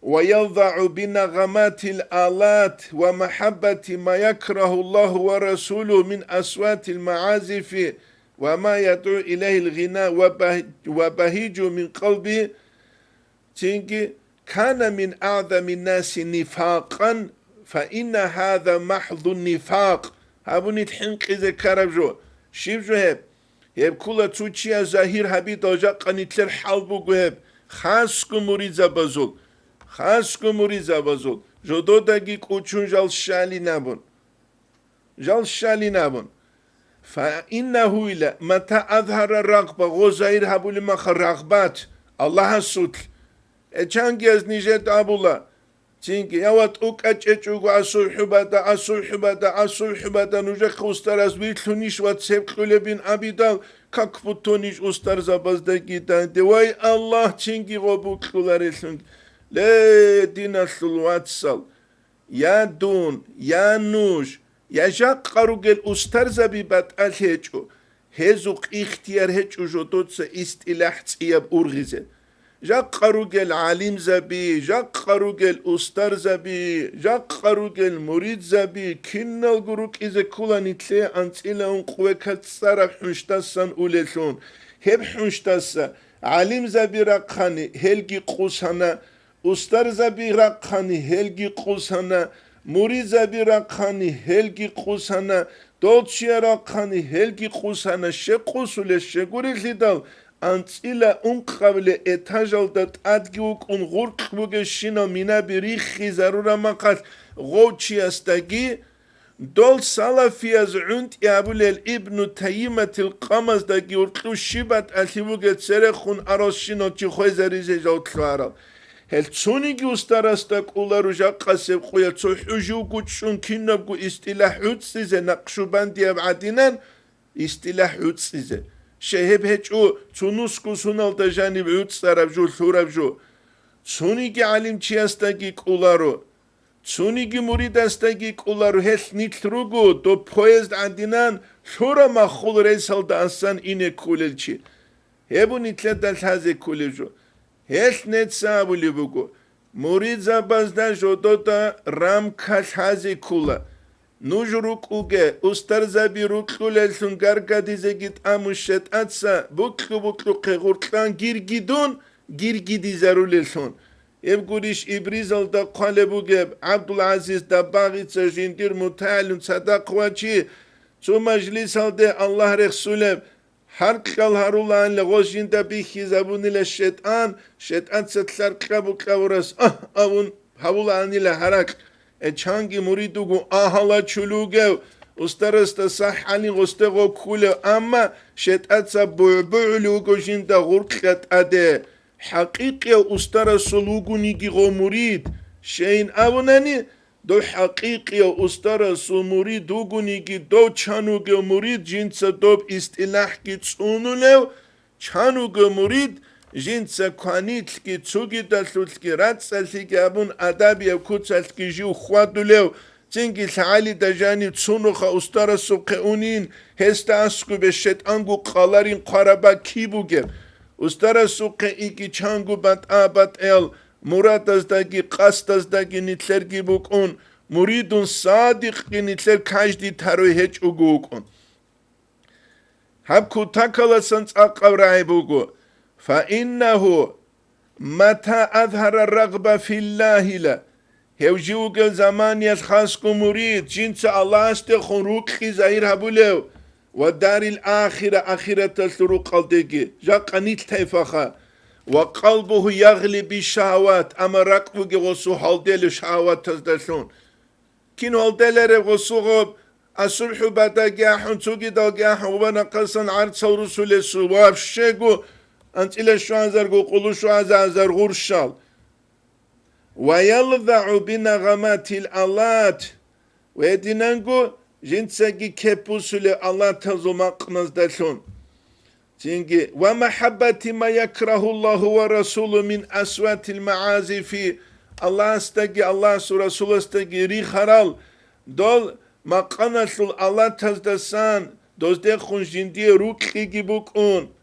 S1: ويضع بنغمات الآلات ومحبة ما يكره الله ورسوله من أصوات المعازف وما يدعو إليه الغناء وبهيج من قلبه تنجي كان من أعظم الناس نفاقا فإن هذا محض النفاق هابو نتحنق إذا كاربجو شيبجو هب هب كولا توچيا ظاهر هبي دوجا قنيتلر حالبو هب خاصكو مريزا بزول خاصكو مريزا بزول جودو داگي قوچون جال شالي نابون جال شالي نابون فإنه إلا متى أظهر الرغبة غزير هبو لما رغبات الله السطل اتشانجي از نيجت أبولا تينكي يوات اوك اچچوغو اسوحبادا نوجك استرز بيتلونيش وات سبقل بين عبيدال كاك بوتونيش استر زبازدگي دان دواي الله تينكي غوبو كلاريسون لا دينا سلواتسال يا دون يا نوش يا جاق قروگل استر زبي بات الهيچو هزوق اختيار هيچو جودوتس استلاح تياب اورغيزه جاق قروگل عالم زبي جاق قروگل استر زبي جاق قروگل مريد زبي كنال گروك إذا كولا نتلي أنتيلا قوة كتسارة حنشتاسان أوليشون هب حنشتاسا عالم زبي رقخاني هلگي قوسانا استر زبي رقخاني هلگي قوسانا مريد زبي رقخاني هلگي قوسانا دوتشي رقخاني هلگي قوسانا شقوسولش شگوري لدال Antsila unqable etajaldat adgiuk unghurqbuge shino mina birikhi zarura maqat gouchiastagi dol salafiaz unt yabulel ibnu tayyimatil qamazdagi urqu shibat alhibuge tserekhun aroshino chikhwezarize jautlara hel tsunigi ustarasta qularu jaqaseb quya tsuhujugu tsunkinagu istilah utsize naqshubandi abadinan istilah utsize شهب هجو تونسكو سونال دجاني بعود سرابجو ثورابجو تونيجي علم چياستاگي قولارو تونيجي مريداستاگي قولارو هل نيتروگو دو پويزد عندنان ثورا ما خول ريسال دا انسان اینه کوللچي هبو نيتلد دالتازي کوللجو هل نتسابو لبوگو مريد زبازدا جودو دا رام كالتازي کولا نوجروك اوگه استرزابي روكلولسون گارگاديزه گيت اموشت اتسا بوكلو قغورتلان گيرگيدون گيرگيدي زارولسون ابگوريش ابريزال دا قالبوگه عبدالعزيز دا باغيتسا جندير متعلم صدق واچي تو مجلسال ده الله رسوله هر قال هرولان لغوشين دا بيخي زبوني لشيطان شيطان ستلار قبو قورس اون هولاني لحرق چانگی مریدوگو آهالا چلوگو استرستا صحانی غستغو کولو اما شتاتسا بعلوگو جندا غرقت اده حقیقی استرسلوگو نیگی غو مرید شین اونانی دو حقیقی استرسل مرید دوگو نیگی دو چانوگو مرید جنسا دوب استلاح کی تسونو لو چانوگو مرید جنسا کانیتلکی چوگی دلتلکی راتسلکی ابون ادابی کوتسلکی جو خوادو لو چنگی سعالی دجانی تسونوخا استار سوقعونین هستا اسکو به شتانگو قالارین قربا کی بوگم استار سوقعی کی چانگو بات آبات ال مراد از داگی قصد از داگی نیتلرگی بکن مریدون صادق کی نیتلر کجدی تروی هچ اگو کن هب کوتاکالا سنس اقورای بوگو فإنه متى أظهر الرغبة في الله لا هوجوك الزمان يسخاسكو مريد جنس الله استخون روكي زهير هبولو والدار الآخرة آخرة تسلرو قلدكي جاق نيت تيفخا وقلبه يغلي بالشهوات أما رقبك غصو حالدل الشهوات تزدسون كين حالدل غصو غب الصبح بدا جاحن توقي دا جاحن وبنقصن عرض رسول السواب شيقو أنت إلى شو أنزرقو قلو شو أنزر غرشال ويلذع بنغمات الآلات ويدينانقو جنساقي كيبوسولي الله تزمق نزدشون تنجي ومحبة ما يكره الله ورسوله من أصوات المعازف الله استقي الله ورسوله استقي ريخرال دول ما قنصل الله تزدسان دوزدخون جندي روكي بوكون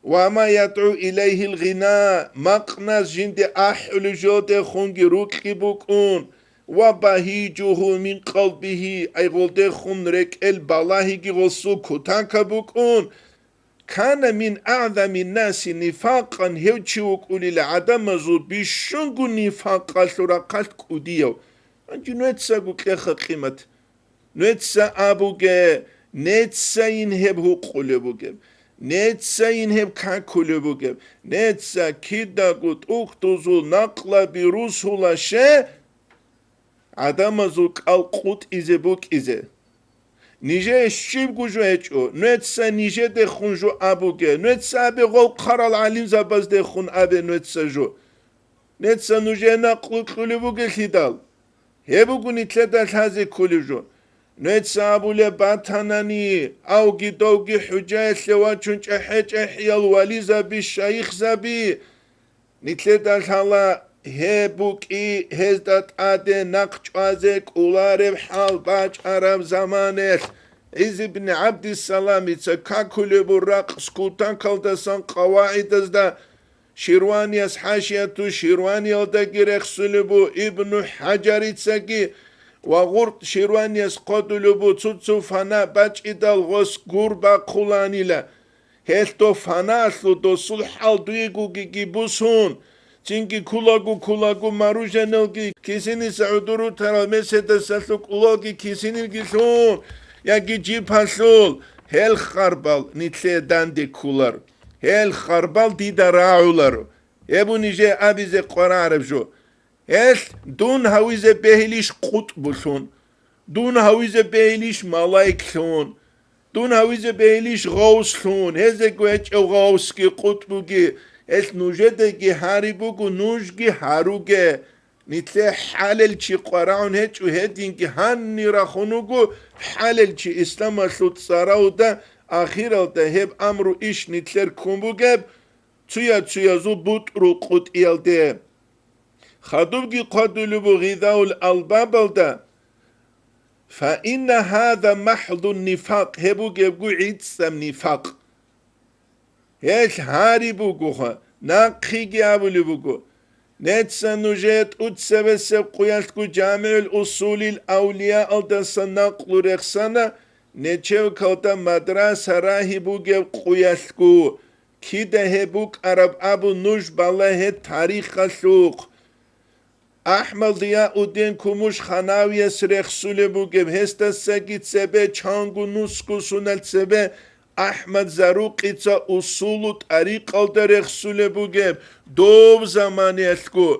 S1: وما يدعو إليه الغناء مقناس جند أحل جود خونج روكي بكون وبهيجه من قلبه أي غلد خون رك البلاهي غصو كتانك بكون كان من أعظم الناس نفاقا هوتشوك أولي العدم زود بشنغ نفاقا سرقات كوديو أنت نتسا قلق قيمة نتسا أبوك نتسا ينهبه قلبوك نتسا ينهب كاكولو بوغب نتسا كيدا قد اختوزو نقلا بروسولا شه عدامازو قلقوت إزي بوك إزي نيجي الشيب قجو هجو نتسا نيجي دخون جو أبوغي نتسا أبي غول قرال عليم زباز دخون أبي نتسا جو نتسا نيجي نقلو كولو بوغي خدال هبوغو نتلدال هازي كولو جو نتسا أبولي باتاناني أوغي دوغي حجاية لواجون جحيج إحيال والي زبي الشايخ زبي نتلد الحالة هبوكي هزدت آده نقج آزك أولارب حال باج عرب زمانه عز بن عبد السلام يتسكاكولي براق سكوتان كالدسان قواعد ازدا شيرواني از حاشيتو شيرواني الدقي رخصلبو ابن حجر يتسكي وغورت شيرواني از قدلبو تسوتسو فانا باج إدال غس غوربا قولاني لا هلتو فانا سلو دو سلحال دويگو گي بوسون Çünkü kulagu marujanelgi kisini sauduru taramesede saluk ulogi kisini gisun ya gici pasul hel kharbal nitle dande kular هل خربال دي دراعولارو هبو نيجي أبيزي قرار بجو هل دون هاويزي بهليش قطبلون دون هاويزي بهليش ملايكلون دون هاويزي بهليش غوصلون هزي قوهج او غوصكي قطبوكي هل نوجدكي هاريبوكو نوجكي هاروكي نتلي حالل چي قرعون هيچ و هدين كي هاني راخونوكو حالل چي اسلام اسلوت ساراو دا آخير دا هب امرو ايش نتلر كومبوكب تسويا زو بوت رو قد ايالده خدوبكي قدولو بو غذاو الالباب دا فإن هذا محض النفاق هبو جبقو عيدسم نفاق هيش هاري بوكو ناقخي جابولو بوكو نتسا نجيت اتسبسب قيالتكو جامع الأصول الأولياء الدسا نقل رخصانا نتشو كوتا مدرسة راهبو جب قيالتكو كده هبوك عرب أبو نوش بالله تاريخ السوق احمد ضیاء الدین کموش خناوی سرخسول بوگم هستا سگیت سبه چانگو نسکو سونل سبه احمد زروقیتا اصول طریق در رخسول بوگم دو زمانی اسکو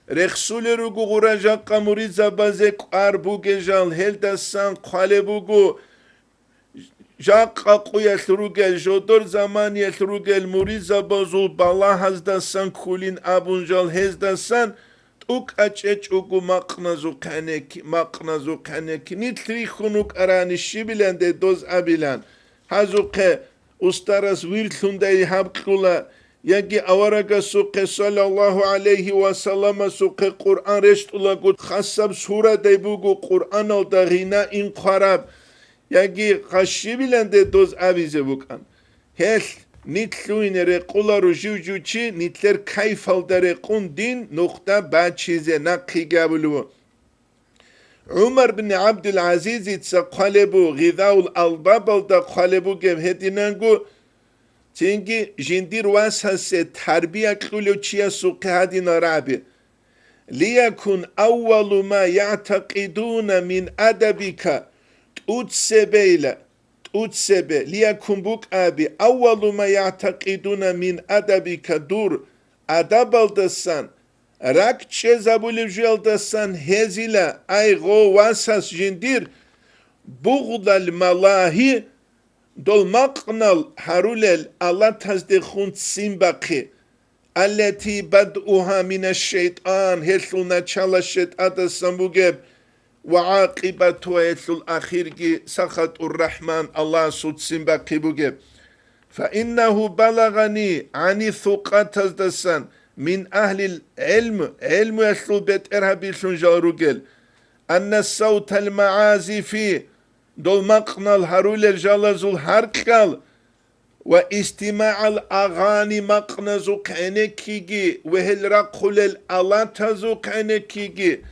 S1: رخسول رو گو غرجا قموری زبازه قار بوگه جال هل دستان قاله بوگو جاقا قویت رو گل جدور زمانیت رو گل موری زبازو بالا هز دستان کولین ابون جال هز دستان اوك اچ اوكو مقنزو قنك نتري خنوك اراني شبلان دي دوز ابلان هزوك استرس ويرتون دي حبقولا يجي اورغا سوق صلى الله عليه وسلم سوق قرآن رشتولا قد خصب سورة دي بوغو قرآن او دغينا ان قرب يجي خشبلان دي دوز ابيزي بوكان هل نتلوين رقولا رو جو چی نتلر کیفال در رقون دین نقطه بعد چیزه نقی قبلو عمر بن عبد العزيز يتسقلبو غذاء الألباب دا قلبو جم هدينانگو تنگي جندير واسهس تربية كلو چيا سوق هدين رابي ليكن أول ما يعتقدون من أدبك تسبه ليكن بوك أبي أول ما يعتقدون من أدبك دور أدب الدسان راك چه زبول جوال دستان هزيلا اي غو واساس جندير بغض الملاهي دول مقنال هرولل الله تزدخون سيمبقي التي بدؤها من الشيطان هسلنا چال الشيطان دستان بوغب وعاقبتها هسل الأخير سخط الرحمن الله سود سيمبقي بوغب فإنه بلغني عني ثقات دستان من أهل العلم يسلو بيت إرهابي سنجاروغل أن الصوت المعازفي دول مقنى الهرول الجالزو الهرقل واستماع الأغاني مقنى زوقعنكيجي وهل رقل الألات زوقعنكيجي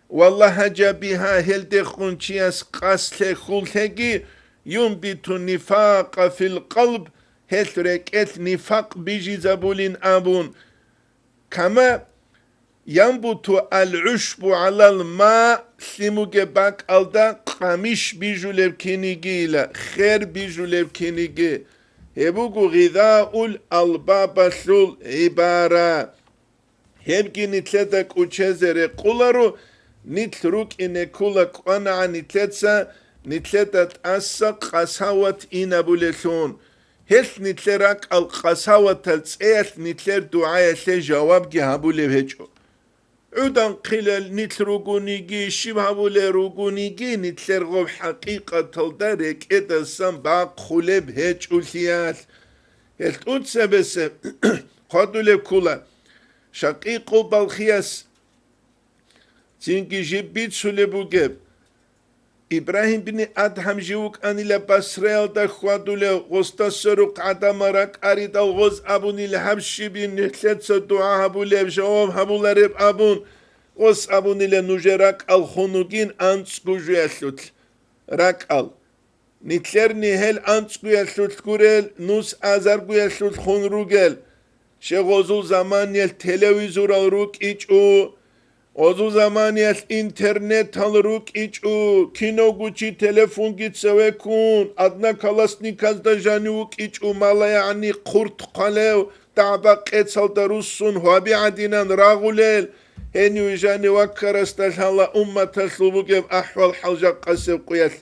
S1: والله جابها هل دخون چياس قسل خلتكي ينبت النفاق في القلب هل ركت نفاق بيجي زبولين أبون كما ينبت العشب على الماء سيموغي باك الدا قميش بيجو لبكينيجي لا خير بيجو لبكينيجي هبوغو غذاء الألباب سول عبارة هبكي نتلتك وچزر قولارو نتلروك إن كولا قنع نتلتسا نتلتت أسا قساوة إنابو لسون هل نتلرك القساوة تلسيت نتلر دعاية جواب جهابو لبهجو عودان قلل نتلروغونيجي شبهابو لروغونيجي نتلر غب حقيقة تلدارك إذا سنباق خلب هجو ليات هل تنسى بس قادو لكولا شقيقو بالخياس تنكي جبيت سلبو جب إبراهيم بن أدهم جيوك أني لبسريل دا خوادولي غستا سروق عدامارك أريد الغز أبوني لحبشي بين نحلت سدعا هبو لبجواب هبو لرب أبون غز أبوني لنجرك الخنوغين أنسكو جيسلوت راك ال نتلرني هل أنسكو يسلوت كوريل نوس أزرقو يسلوت خنروغل شغوزو زمان يل تلويزور الروك إيجو Ozu zamaniyas internet alıruk içu, kino guçi telefon gitse kun, adna kalasnikaz da januk içu mala yani kurt kalev, da'ba qetsal da russun, huabi adinan rağulel, henü jani vakkarastal hala ummatal subugev ahval halja qasev quyas.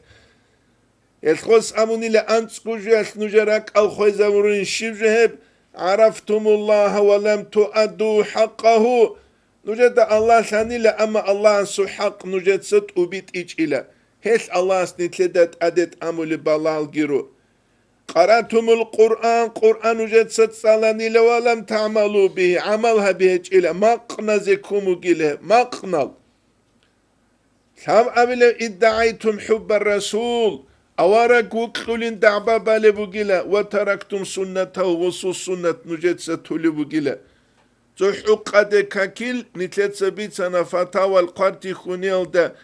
S1: Eskhos amunile antskuju yas nujarak al khoyzamurin shivjeheb, araftumullaha ve lem tuaddu haqqahu. Nujet Allah sanile ama Allah'ın su hak nujet sıt ubit iç ile. Hes Allah'ın nitledet adet amuli balal giru. Qaratumul Kur'an, Kur'an nujet sıt salan ile ve lem ta'malu bihi. Amalha bihi iç ile. Maqna zekumu gile. Maqnal. Sam abile iddaaytum hubbar Resul. Avara guklulin da'ba bale bu gile. Ve teraktum sünnetahu ve sus sünnet nujet sıtuli bu gile. Zuhqade kakil nitletsa bitsana fataval qarti khunilda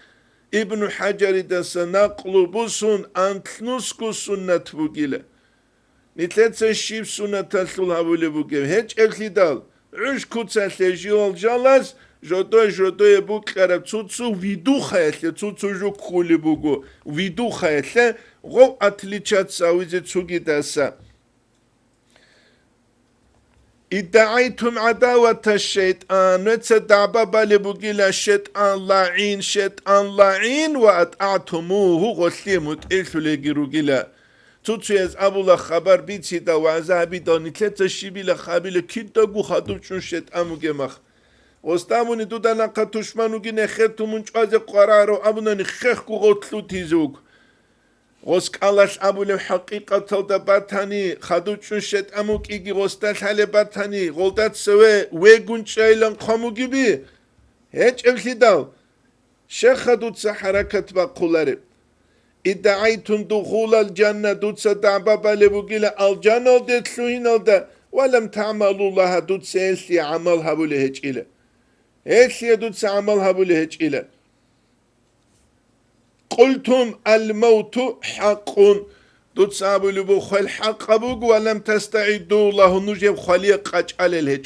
S1: İbn Hacer da sanaqlu busun antnusku sünnet bugile. Nitletsa şif sünnet asul havule bugile. Hiç eklidal. Üç kutsa sejol jalas jodo bu qarab tsutsu vidu khaytle tsutsu jo khuli bugu. Vidu khayle go atlichat sawize tsugidasa. İddaaytum adavata şeytan ve tedaba bale bugila şeytan la'in ve at'atumuhu goslimut ilsule girugila. Tutsuyez abula haber bitsi da vazabi da nitleta şibile habile kitta gu haduçun şeytan mugemak. Ostamuni dudana katuşmanu gine khetumun çaze qararo abunani khekh gu gotlu tizug. Oskalas abule haqiqatal da batani khaduçun şet amuk igi gostal hale batani goldat seve ve gunçaylan kamu gibi hiç evsidal şekhadutsa harakat ve kulları iddaaytum dukhulal cennet dutsa da'ba bale bugile al cennet detsuhin alda ve lem ta'malullaha dutsa elsi amal habule hiç ile elsi dutsa amal habule hiç ile قلتم الموت حق دوت سابلو بو خل حق بوغ ولم تستعدوا له نجيب خليق قاج على الهج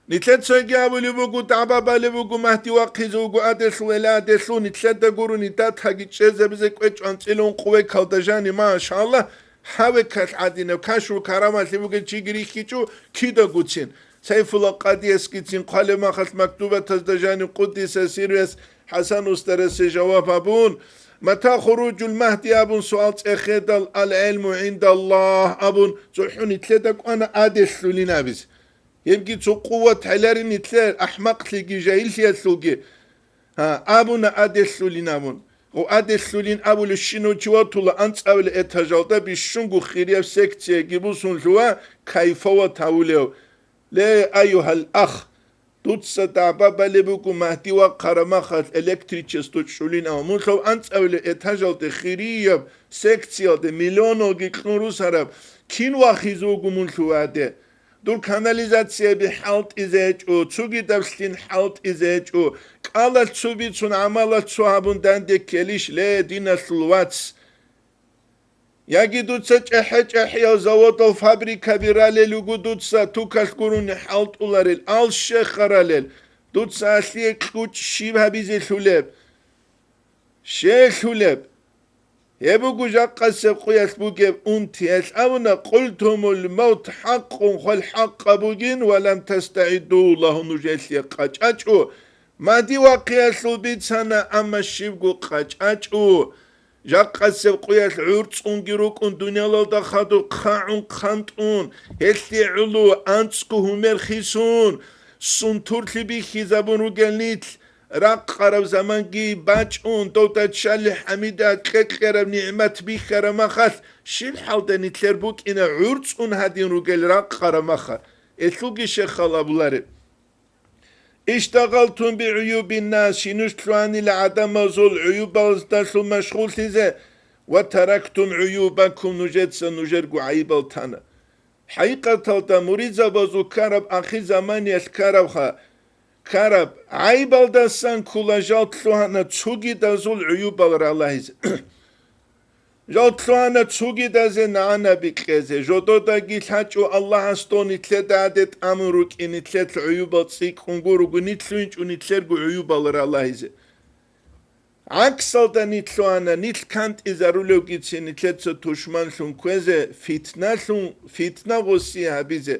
S1: نتلت سجابلو بوغ تعبا بالبوغ مهدي وقزوغ ادس ولا ادسو نتلت غورو نتات حاجي چزبزك وچ انصلون قوه كالدجاني ما شاء الله حوكت عدينه كاشو كرامات بوغ چيغري خيچو كيدا غوتين سيف الله قديس كيتين قلما خط مكتوبه تزدجاني قدس سيريس حسن استرس جواب أبون متى خروج المهدي أبون سؤال تأخذ العلم عند الله أبون زحون يتلدك وأنا أدس لنا بس يبقى قوة حلارين يتلال أحمق تلقي جايل سيسلقي ها أبون أدس لنا أبون وأدس لنا أبون الشنو جواتولا أنت أول إتجالتا بشنغو خيريا سكتيا جيبوسون جوا كيفوا تاوليو لا أيها الأخ Tutsa da'ba bale buku mahdi wa qaramaxat elektriches tutshulin amun xov ants avle etajalde khiriyab sektsiyade milyono giqnurus arab kin wa khizogumun xuade dur kanalizatsiya bi halt izech o tsugi davslin halt izech o qala tsubi tsun amala tsuhabun dande kelish le dinaslwats Yagi dutsa çehe ya zavod fabrika birale lugu dutsa tukas kurun halt ularel al şekharalel dutsa asliye kuç şiv habize şuleb şuleb Ebu gujak qaseb quyas bugev untiyas avna qultumul maut haqqun khal haqqa bugin ve lem testa'iddu lahu nujesliye qaçaçu madi vaqiyasul bitsana amma şivgu qaçaçu Jaqaseb quyas urtsun girukun dunyalarda khadu qa'un qantun hesli ulu antsku humer khisun sunturli bi khizabunu gelnit raq qarab zamangi bachun dawtat shali hamida qeqerab ni'mat bi kharamakhas shil haldanitler buk ina urtsun hadin rugel raq qaramakha esugi shekhalabulari اشتغلتم بعيوب الناس شنشتلوان العدم زول عيوب الدسل مشغول سيزه وتركتم عيوبكم نجد نجرقو عيب التانا حقيقة التا مريزة بزو كارب أخي زمان يسكارب كارب عيب الدسان كولا جالتلوان تسوغي دزول عيوب الله جوتلوانا تسوغي دازي نانا بكيزي جودو دا جيلحاجو الله استون نتلي دادت امروك ان نتلي عيوبا تصيك خنقورو نتلوينج ونتلرقو عيوبا لرا الله يزي عكسل دا نتلوانا نتل كانت ازارولو جيتسي نتلي توشمان لون كويزي فتنا غوسي هابيزي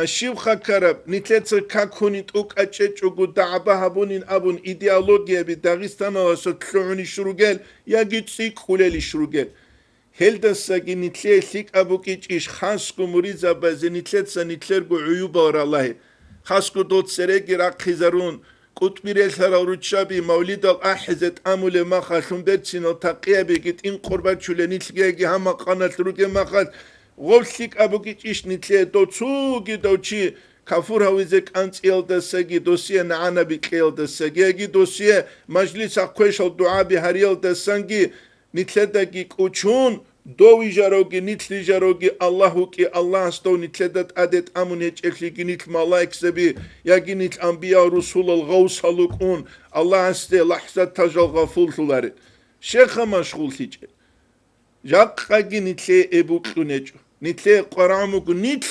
S1: شيب خكرب نتلي كاكوني توك اچچوغو دعبا هابونين ابون ايديالوجيا بي داغستان وسطلعوني شروغل يا جيتسيك خوليلي شروغل هلدساگي نتلي ليك ابوكيچ ايش خاصكو مريزا بازي نتلتسا نتلرگو عيوبا ور الله خاصكو دوت سرگي راقخيزارون قطبيرل سراروچابي مولد الاحزت امول ما خاشون بتسينو تقيا بيگيت ان قربات چولي نتلگي هما قانات روگي ما خاص غولسيك ابوكيچ ايش نتلي دوتسوگي دوچي كافور هاويزك انت دساگي دوسيه نعانا بكيل دساگي دوسيه مجلس اقويش الدعاء بهريل دسانگي نتلداگي كوچون دوي جاروگي نتلي جاروگي اللهو كي الله استو نتلدت عدد امون هچليگي نتل ملايك سبي ياگي نتل انبياء رسول الغوص هلوكون الله استي لحظة تجل غفول سولاري شيخ مشغول تيجي جاقاگي نتلي ابوكلو نجو نتلي قراموگو نتل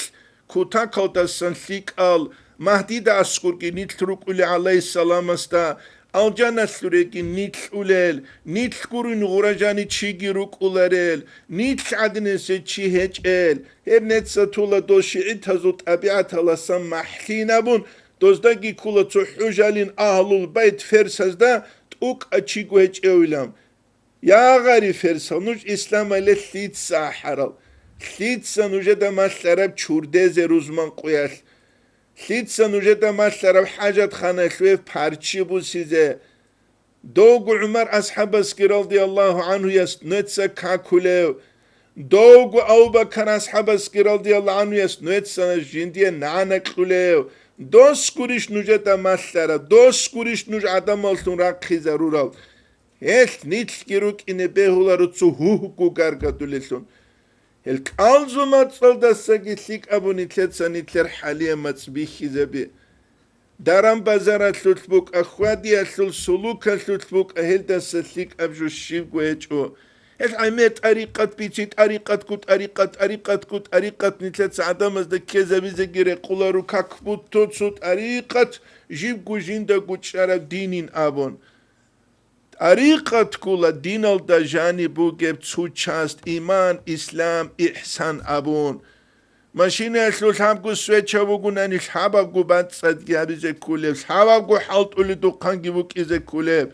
S1: كوتاكل دسان ثيقال مهدي دا اسكورگي نتل ركولي عليه السلام استا الجنة سوريكي نيتل أوليل نيتل كورين غراجاني تشيجي روك أولاريل نيتل عدنسي تشي هجال هر نتسا تولا دوشي عتازو طبيعة لسان محلين بون دوزداگي كولا تو حجالين أهل البيت فرسز دا توك أتشيگو هج أولام يا غاري فرسا نوج إسلام اللي ثيتسا حرال ثيتسا نوجه دا مالسارب چوردز روزمان قويال ثيتسا نوجه دا مالسارب حاجات خانه شويف پارچي بو سيزه دوغو عمر أصحاب اسكي رضي الله عنه يست نتسا كاكوليو دوغو أبو بكر أصحاب اسكي رضي الله عنه يست نتسا جندية نعنك خوليو دوس كوريش نوجه دا مالسارب دوس كوريش نوج عدم التون راقخي ضرورال هيث نيتل كيروك إنه بيهولا رتسو هوكو غارغا دوليسون الكالزو ماتسل دساگي ثيك ابو نتلتسا نتلر حاليا ماتسبيخي زبي دارم بازارات لطبوك اخوادي اسل سلوك لطبوك اهل دسا ثيك ابجو الشيب ويجو العمي طريقة بيتي طريقة كوت نتلتسا عدام ازدا كيزابي زغيري قولارو كاكبوت توتسو طريقة جيب جو جيندا جو شارف دينين ابون طريقة كل دين الدجاني بوجب تسوچاست إيمان إسلام إحسان أبون ماشينة سلوش همكو سويتشا بوغون أني شحابا بو بات صدقي هبيزي كوليب شحابا بو حالت أولي دوقانجي بوك إزي كوليب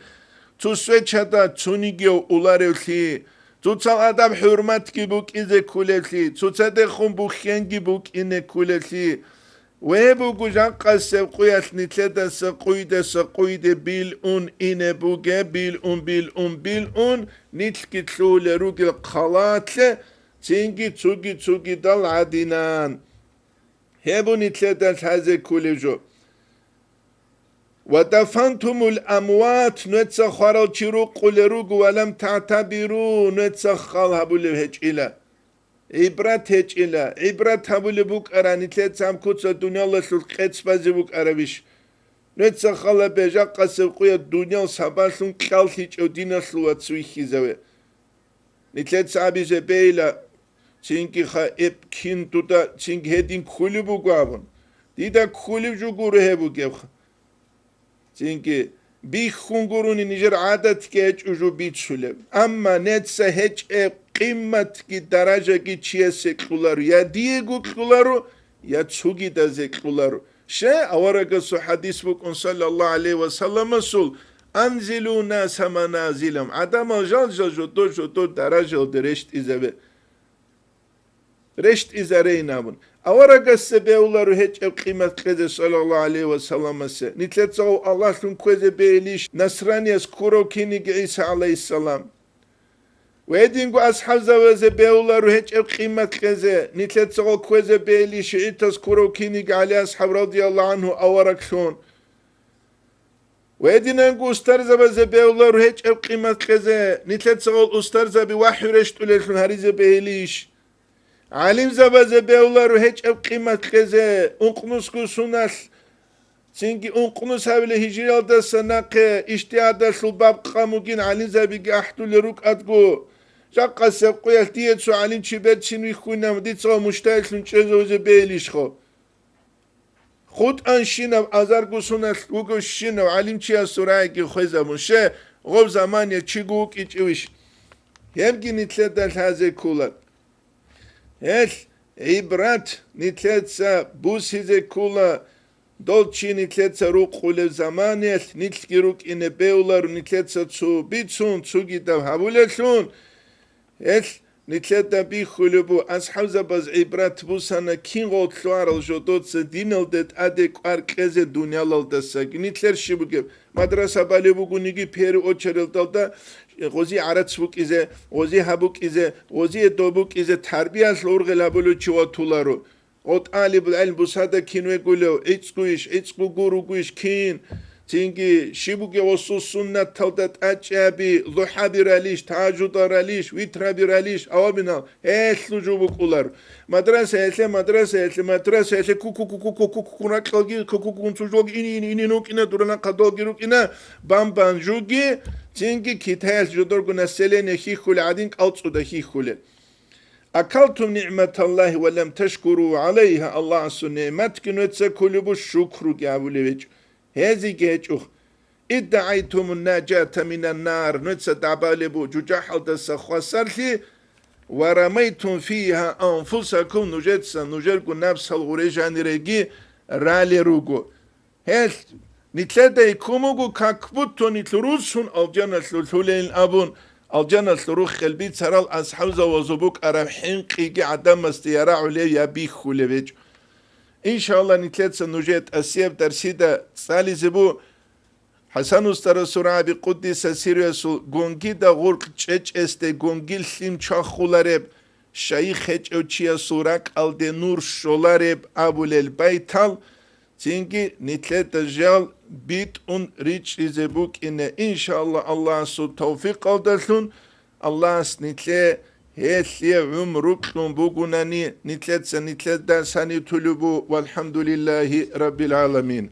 S1: تو سويتشا دا تسونيجي أولاريو لي تو تسال أدام حرمتكي بوك إزي كوليب لي تو تدخون بوخينجي بوك إني كوليب لي ويبوغو جانقا سبقويات نتلتا سقويدة بيل إنه بوغا بيل نتل كتلو لروغ القلات تنجي تسوغي دال عدنان هبو نتلتا هذا كل جو ودفنتم الأموات نتسا خارل چروق لروغ ولم تعتبروا نتسا خال هبو لهج إله عبرت هج إلا عبرت هبول بوك أراني تلت سام كوتسا الدنيا الله سلق قدس بازي بوك أرابيش نتسا خالا بيجا قاسب قوية الدنيا سابا سلق كال هج أو دينا سلوات سويخي زوي نتلت سابي زبيلا تنكي خا إبكين تودا تنكي هدين كولي بوك وابون ديدا كولي جو غورو هبو جيبخ تنكي بيخ خونغوروني نجر عادت كيج وجو بيت سولب أما نتسا هج قيمت كي درجة كي تشيسي كولارو يا ديغو كولارو يا تسوغي دازي كولارو شا أورغ سو حديث بكم صلى الله عليه وسلم سول أنزلوا ناس منازلهم عدم جل جو درجة درشت إزابي رشت إزارينا بون أورغ سبيولارو هيج قيمت كذا صلى الله عليه وسلم نتلتسو الله سن كوزي بيليش نصرانيس كورو كينيك عيسى عليه السلام ويدينغو أصحاب زوازي بيولارو هيج قيمت كذا نتلتسو كوزي بيليش عيتاس كورو كينيك عليه أصحاب رضي الله عنه أورغ شون ويدينغو أسترزا بزي بيولارو هيج قيمت كذا نتلتسو أسترزا بوحي رشتو ليشون هريزي بيليش علم زبازه بيولارو هيج قيمة كذا انقنوسكو سوناس سينكي انقنوس هابله هجري الدا سناقه اشتياد الباب قاموجين علم زبيجي احتو لروك ادغو جاقا سبقويا تيتسو علين تشبرتشين ويخونا مديتسو مشتايلون تشيزوزي بيليشخو خود انشينو ازارگوسونا وگوشينو علين تشيا سورايكي خوزا مشه غوب زمانيا تشيگوك ايچويش يمكن نتلدل هذه كولا هل عبرات نتلتسا بوس هذه كولا دولتشي نتلتسا روق خول زمانيا نتلقيروك إن بيولار نتلتسا تسو بيتسون تسوغي دو هبولتلون هل نتلتا بيخولبو أصحاب زباز عبرات بوسانا كين غوت لوار الجودوتسا دينال دت أدك أركز الدنيا لالدسا نتلر شبوغيب مدرسة باليبوغو نيجي بيري أوچرل دالدا غوزي عراتسبوك إزي غوزي هبوك إزي غوزي دوبوك إزي تربية لورغ لابلو چوا تولارو غوت آلي بالعلم بوسادا كينوه قولو إيتسكو غورو قويش كين تينجي شيبوكي وصو سنة تلدت أجابي ضحى براليش تاجد راليش ويترا براليش أوابنا إيثلو جوبوك أولار مدرسة إيثلي كوكو ناكالجي كوكو نسوجوك إني نوك إنا دورانا قدوغي روك إنا بان جوغي تينجي كتايل جدورغنا سلين خيخول عدين قلتو دا خيخول أكلتم نعمة الله ولم تشكروا عليها الله سنعمتك نتسكولي بالشكر جاولي هذه جيتشوخ ادعيتم النجاة من النار نتسدع بالبو جوجاحل دسا خسرتي ورميتم فيها أنفسكم نجركم نفس الغريجان رجي رالي روغو هل نتلدى يكوموغو كاكبوتو نتلروسون الجنة الثلثولين أبون الجنة الروخ البيت سرال أصحوزة وزبوك أرام حنقيقي عدم استيارع عليه يبيخو لبيج إن شاء الله نتلتسا نجيت أسيب درسيدا سالي زبو حسن استر سورة بقدس سيريسو گونگي دا غرق چچ استه گونگيل سليم چاخولارب شايخ چوچيا سورك الد نور شولارب أبول البيتال تينجي نتلتا جال بيت ريش زبوك إن شاء الله الله سو توفيق الدلون الله نتلي هيثلي عمرك بوغناني نتلت دا ساني تلبو والحمد لله رب العالمين